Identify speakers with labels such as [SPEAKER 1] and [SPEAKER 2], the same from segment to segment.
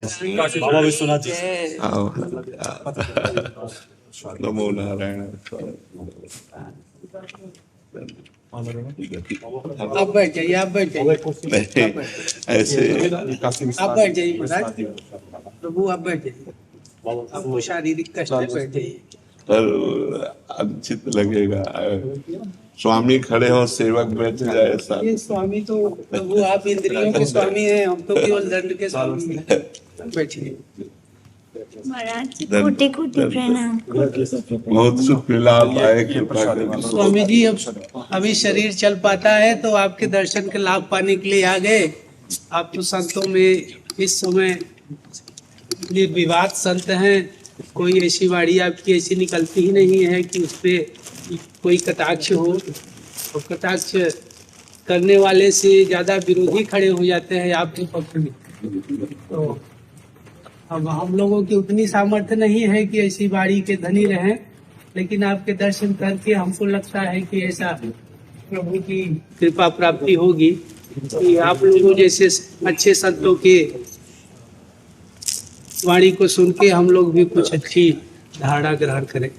[SPEAKER 1] बाबा विश्वनाथ जी
[SPEAKER 2] आओ। नमो नारायण।
[SPEAKER 3] आप बैठ जाइए, आप बैठ जाइए,
[SPEAKER 2] नहीं, ऐसे
[SPEAKER 3] आप बैठ जाइए महाराज। प्रभु आप बैठ जाइए, आपको शारीरिक कष्ट है, बैठ जाइए।
[SPEAKER 2] पर अनुचित लगेगा। स्वामी खड़े हो, सेवक बैठ जाए, ऐसा।
[SPEAKER 3] ये स्वामी तो प्रभु आप इंद्रियों के स्वामी हैं, हम तो केवल दंड के स्वामी हैं। बैठिए
[SPEAKER 4] महाराज कोटि कोटि प्रणाम।
[SPEAKER 2] बहुत सुख मिला, आप आए, कृपा करके।
[SPEAKER 3] स्वामी जी, अब अभी शरीर चल पाता है तो आपके दर्शन के लाभ पाने के लिए आ गए। आप तो संतों में इस समय निर्विवाद संत हैं, कोई ऐसी वाणी आपकी ऐसी निकलती ही नहीं है कि उस पे कोई कटाक्ष हो, और कटाक्ष करने वाले से ज्यादा विरोधी खड़े हो जाते हैं आपके पक्ष में। तो अब हम लोगों की उतनी सामर्थ्य नहीं है कि ऐसी वाणी के धनी रहें, लेकिन आपके दर्शन करके हमको लगता है कि ऐसा प्रभु की कृपा प्राप्ति होगी कि आप लोगों जैसे अच्छे संतों के वाणी को सुन के हम लोग भी कुछ अच्छी धारणा ग्रहण करें।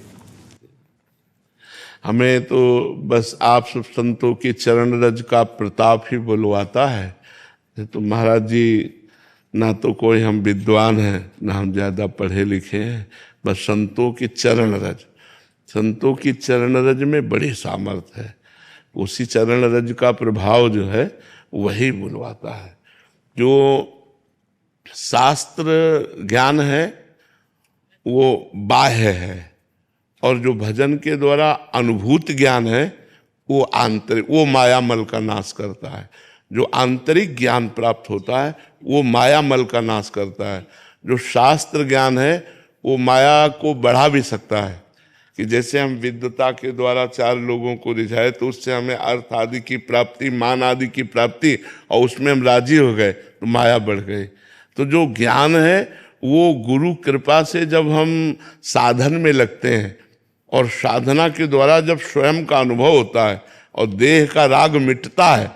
[SPEAKER 2] हमें तो बस आप सब संतों के चरण रज का प्रताप ही बुलवाता है। तो महाराज जी, ना तो कोई हम विद्वान हैं, ना हम ज़्यादा पढ़े लिखे हैं, बस संतों के चरण रज, संतों की चरण रज में बड़ी सामर्थ्य है। उसी चरण रज का प्रभाव जो है वही बुलवाता है। जो शास्त्र ज्ञान है वो बाह्य है, और जो भजन के द्वारा अनुभूत ज्ञान है वो आंतरिक, वो मायामल का नाश करता है। जो आंतरिक ज्ञान प्राप्त होता है वो मायामल का नाश करता है। जो शास्त्र ज्ञान है वो माया को बढ़ा भी सकता है, कि जैसे हम विद्वता के द्वारा चार लोगों को रिझाए तो उससे हमें अर्थ आदि की प्राप्ति, मान आदि की प्राप्ति, और उसमें हम राजी हो गए तो माया बढ़ गई। तो जो ज्ञान है वो गुरु कृपा से जब हम साधन में लगते हैं, और साधना के द्वारा जब स्वयं का अनुभव होता है और देह का राग मिटता है,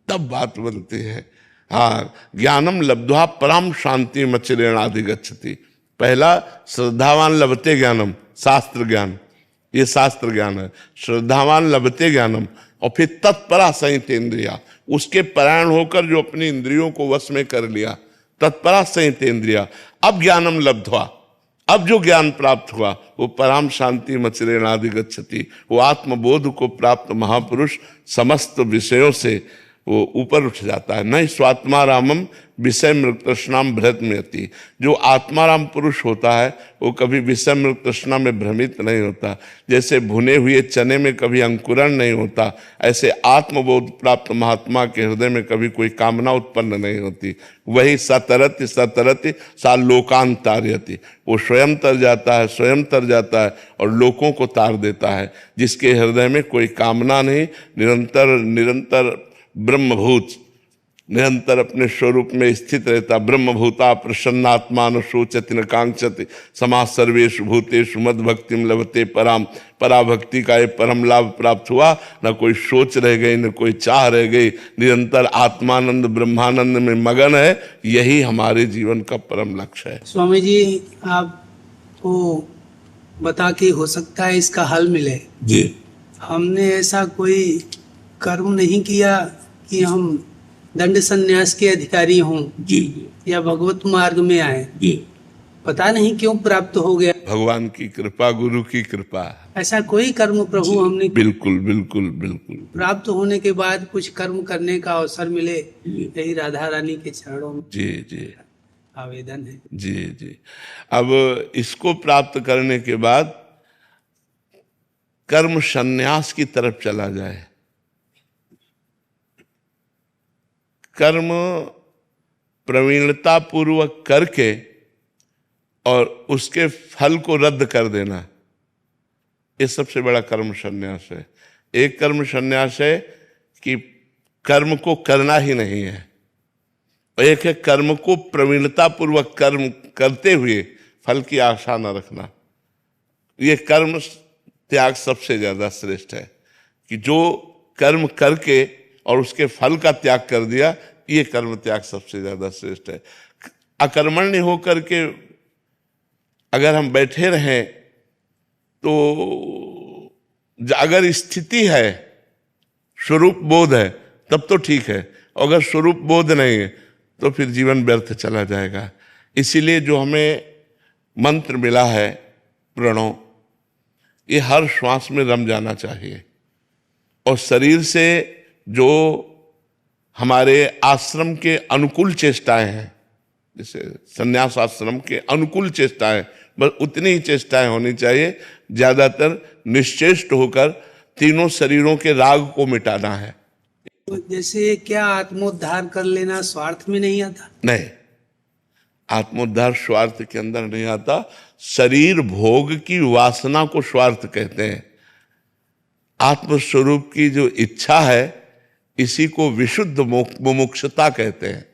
[SPEAKER 2] तब बात बनती है। हाँ, ज्ञानम लब्ध्वा परम शांति मचिरेणाधि गच्छति। पहला श्रद्धावान लभते ज्ञानम, शास्त्र ज्ञान, ये शास्त्र ज्ञान है। श्रद्धावान लभते ज्ञानम, और फिर तत्परा संयतेन्द्रिया, उसके परायण होकर जो अपनी इंद्रियों को वश में कर लिया, तत्परा संयतेन्द्रिया। अब ज्ञानम लब्ध्वा, अब जो ज्ञान प्राप्त हुआ वो परम शांति मचिरेणाधि गच्छति। वो आत्मबोध को प्राप्त महापुरुष समस्त विषयों से वो ऊपर उठ जाता है। नहीं स्वात्मारामम विषय मृग तृष्णाम भ्रमयति। जो आत्माराम पुरुष होता है वो कभी विषय मृग तृष्णा में भ्रमित नहीं होता। जैसे भुने हुए चने में कभी अंकुरण नहीं होता, ऐसे आत्मबोध प्राप्त महात्मा के हृदय में कभी कोई कामना उत्पन्न नहीं होती। वही सतरति सतरति सा लोकान तारयति। वो स्वयं तर जाता है, स्वयं तर जाता है और लोकों को तार देता है। जिसके हृदय में कोई कामना नहीं, निरंतर निरंतर ब्रह्मभूत, निरंतर अपने स्वरूप में स्थित रहता। ब्रह्मभूता प्रसन्नात्मा न शोचति न कांक्षति समाज सर्वेषु भूतेषु मद भक्तिम लभते पराम। पराभक्ति का ये परम लाभ प्राप्त हुआ, न कोई सोच रह गई, न कोई चाह रह गई, निरंतर आत्मानंद ब्रह्मानंद में मगन है। यही हमारे जीवन का परम लक्ष्य है।
[SPEAKER 3] स्वामी जी, आपको बता के हो सकता है इसका हल मिले
[SPEAKER 2] जी।
[SPEAKER 3] हमने ऐसा कोई कर्म नहीं किया कि हम दंड संन्यास के अधिकारी हों
[SPEAKER 2] जी,
[SPEAKER 3] या भगवत मार्ग में आए।
[SPEAKER 2] जी।
[SPEAKER 3] पता नहीं क्यों प्राप्त हो गया।
[SPEAKER 2] भगवान की कृपा, गुरु की कृपा।
[SPEAKER 3] ऐसा कोई कर्म प्रभु हमने
[SPEAKER 2] बिल्कुल बिल्कुल बिल्कुल।
[SPEAKER 3] प्राप्त होने के बाद कुछ कर्म करने का अवसर मिले, यही राधा रानी के चरणों में
[SPEAKER 2] जी जी
[SPEAKER 3] आवेदन है।
[SPEAKER 2] जी जी। अब इसको प्राप्त करने के बाद कर्म संन्यास की तरफ चला जाए। कर्म प्रवीणता पूर्वक करके और उसके फल को रद्द कर देना, ये सबसे बड़ा कर्म संन्यास है। एक कर्म संन्यास है कि कर्म को करना ही नहीं है, और एक है कर्म को प्रवीणता पूर्वक कर्म करते हुए फल की आशा न रखना। ये कर्म त्याग सबसे ज्यादा श्रेष्ठ है, कि जो कर्म करके और उसके फल का त्याग कर दिया, ये कर्म त्याग सबसे ज्यादा श्रेष्ठ है। अकर्मण्य होकर के अगर हम बैठे रहें तो अगर स्थिति है, स्वरूप बोध है, तब तो ठीक है। अगर स्वरूप बोध नहीं है तो फिर जीवन व्यर्थ चला जाएगा। इसीलिए जो हमें मंत्र मिला है प्रणव, ये हर श्वास में रम जाना चाहिए। और शरीर से जो हमारे आश्रम के अनुकूल चेष्टाएं हैं, जैसे संन्यास आश्रम के अनुकूल चेष्टाएं, बस उतनी ही चेष्टाएं होनी चाहिए। ज्यादातर निश्चेष्ट होकर तीनों शरीरों के राग को मिटाना है।
[SPEAKER 3] तो जैसे क्या आत्मोद्धार कर लेना स्वार्थ में नहीं आता?
[SPEAKER 2] नहीं, आत्मोद्धार स्वार्थ के अंदर नहीं आता। शरीर भोग की वासना को स्वार्थ कहते हैं। आत्मस्वरूप की जो इच्छा है, इसी को विशुद्ध मुमुक्षुता कहते हैं।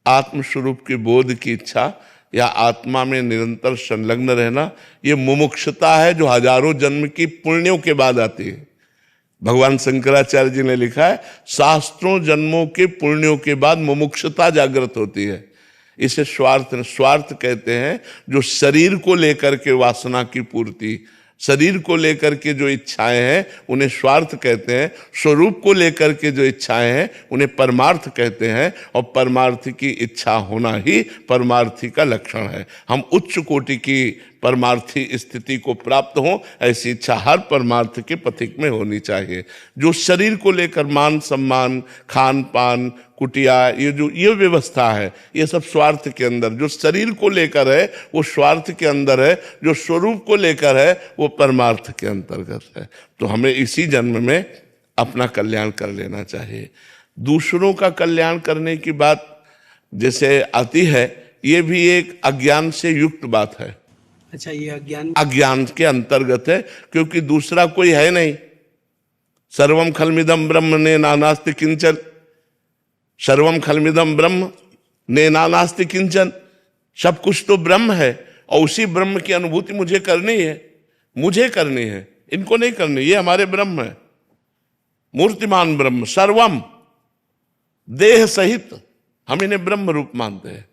[SPEAKER 2] आत्मस्वरूप के बोध की इच्छा या आत्मा में निरंतर संलग्न रहना, ये मुमुक्षुता है जो हजारों जन्म की पुण्यों के बाद आती है। भगवान शंकराचार्य जी ने लिखा है, शास्त्रों जन्मों के पुण्यों के बाद मुमुक्षुता जागृत होती है। इसे स्वार्थ कहते हैं। जो शरीर को लेकर के वासना की पूर्ति, शरीर को लेकर के जो इच्छाएं हैं उन्हें स्वार्थ कहते हैं। स्वरूप को लेकर के जो इच्छाएं हैं उन्हें परमार्थ कहते हैं। और परमार्थ की इच्छा होना ही परमार्थी का लक्षण है। हम उच्च कोटि की परमार्थी स्थिति को प्राप्त हो, ऐसी इच्छा हर परमार्थ के पथिक में होनी चाहिए। जो शरीर को लेकर मान सम्मान, खान पान, कुटिया, ये व्यवस्था है, ये सब स्वार्थ के अंदर। जो शरीर को लेकर है वो स्वार्थ के अंदर है, जो स्वरूप को लेकर है वो परमार्थ के अंतर्गत है। तो हमें इसी जन्म में अपना कल्याण कर लेना चाहिए। दूसरों का कल्याण करने की बात जैसे आती है, ये भी एक अज्ञान से युक्त बात है।
[SPEAKER 3] अच्छा, ये
[SPEAKER 2] अज्ञान के अंतर्गत है, क्योंकि दूसरा कोई है नहीं। सर्वम खलमिदम ब्रह्म ने नानास्ति किंचन, सर्वम खलमिदम ब्रह्म ने नानास्ति किंचन, सब कुछ तो ब्रह्म है और उसी ब्रह्म की अनुभूति मुझे करनी है, इनको नहीं करनी। ये हमारे ब्रह्म है, मूर्तिमान ब्रह्म, सर्वम, देह सहित हम इन्हें ब्रह्म रूप मानते हैं।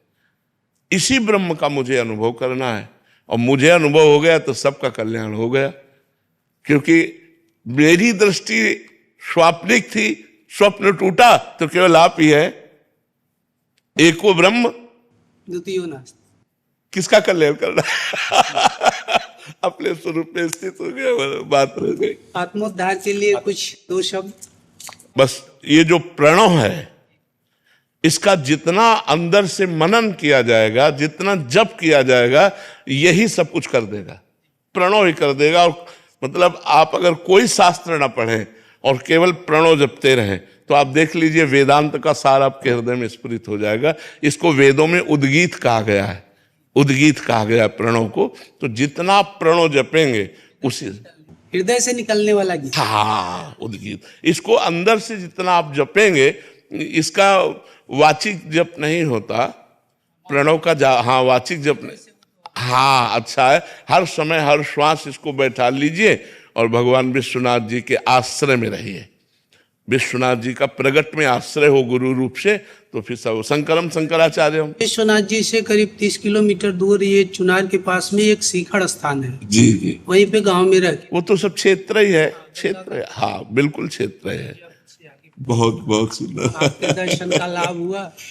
[SPEAKER 2] इसी ब्रह्म का मुझे अनुभव करना है और मुझे अनुभव हो गया तो सबका कल्याण हो गया। क्योंकि मेरी दृष्टि स्वाप्निक थी, स्वप्न टूटा तो केवल आप ही है। एको ब्रह्म
[SPEAKER 3] द्वितीयो नास्ति।
[SPEAKER 2] किसका कल्याण करना अपने स्वरूप में स्थित हो गया, बात हो गई।
[SPEAKER 3] आत्मोद्धार के लिए कुछ दो शब्द।
[SPEAKER 2] बस ये जो प्रणव है, इसका जितना अंदर से मनन किया जाएगा, जितना जप किया जाएगा, यही सब कुछ कर देगा। प्रणव ही कर देगा। और मतलब आप अगर कोई शास्त्र ना पढ़ें और केवल प्रणव जपते रहें तो आप देख लीजिए वेदांत का सार आपके हृदय में स्फुरित हो जाएगा। इसको वेदों में उद्गीत कहा गया है, उद्गीत कहा गया है प्रणव को। तो जितना प्रणव जपेंगे उसी
[SPEAKER 3] हृदय से निकलने वाला गीत।
[SPEAKER 2] हाँ, उद्गीत। इसको अंदर से जितना आप जपेंगे, इसका वाचिक जप नहीं होता प्रणव का। हाँ, वाचिक जप नहीं। हाँ, अच्छा है। हर समय हर श्वास इसको बैठा लीजिए और भगवान विश्वनाथ जी के आश्रय में रहिए। विश्वनाथ जी का प्रगट में आश्रय हो गुरु रूप से, तो फिर सब शंकरम शंकराचार्य।
[SPEAKER 3] विश्वनाथ जी से करीब 30 किलोमीटर दूर ये चुनार के पास में एक सीखड़ स्थान है।
[SPEAKER 2] जी जी,
[SPEAKER 3] वहीं पे गांव में रह।
[SPEAKER 2] वो तो सब क्षेत्र ही है, क्षेत्र है। हाँ, बिल्कुल क्षेत्र है। बहुत बहुत सुंदर।
[SPEAKER 3] आपके दर्शन का लाभ हुआ।